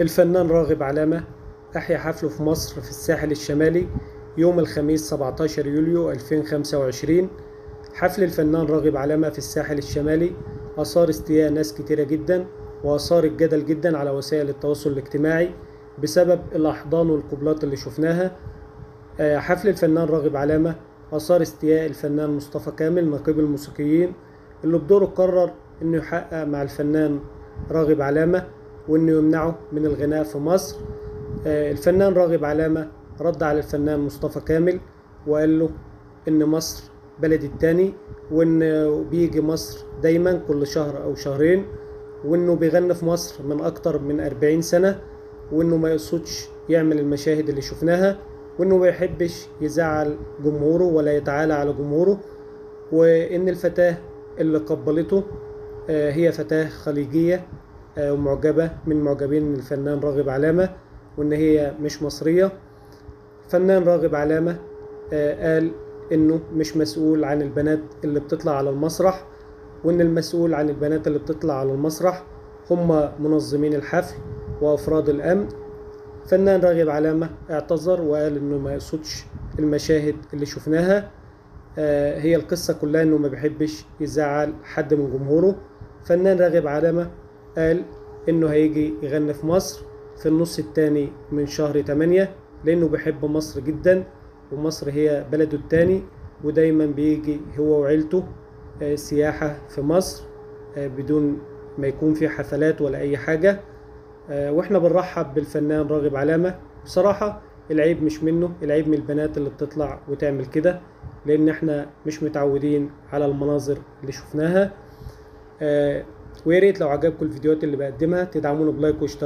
الفنان راغب علامة أحيا حفله في مصر في الساحل الشمالي يوم الخميس 17 يوليو 2025. حفل الفنان راغب علامة في الساحل الشمالي أثار استياء ناس كتيرة جدا، وأثار الجدل جدا على وسائل التواصل الاجتماعي بسبب الأحضان والقبلات اللي شفناها. حفل الفنان راغب علامة أثار استياء الفنان مصطفى كامل نقيب الموسيقيين، اللي بدوره قرر إنه يحقق مع الفنان راغب علامة وإنه يمنعه من الغناء في مصر. الفنان راغب علامة رد على الفنان مصطفى كامل وقال له إن مصر بلدي التاني، وإنه بيجي مصر دايما كل شهر أو شهرين، وإنه بيغني في مصر من أكتر من 40 سنة، وإنه ما يقصدش يعمل المشاهد اللي شفناها، وإنه ما يحبش يزعل جمهوره ولا يتعالى على جمهوره، وإن الفتاة اللي قبلته هي فتاة خليجية ومعجبة من معجبين الفنان راغب علامة، وإن هي مش مصرية. فنان راغب علامة قال إنه مش مسؤول عن البنات اللي بتطلع على المسرح، وإن المسؤول عن البنات اللي بتطلع على المسرح هم منظمين الحفل وأفراد الأمن. فنان راغب علامة اعتذر وقال إنه ما يقصدش المشاهد اللي شفناها، هي القصة كلها إنه ما بيحبش يزعل حد من جمهوره. فنان راغب علامة قال إنه هيجي يغني في مصر في النص التاني من شهر 8، لأنه بيحب مصر جدا، ومصر هي بلده التاني، ودايما بيجي هو وعيلته سياحة في مصر بدون ما يكون في حفلات ولا أي حاجة. واحنا بنرحب بالفنان راغب علامة. بصراحة العيب مش منه، العيب من البنات اللي بتطلع وتعمل كده، لأن احنا مش متعودين على المناظر اللي شفناها. وياريت لو عجبكم الفيديوهات اللي بقدمها تدعمونا بلايك واشتراك.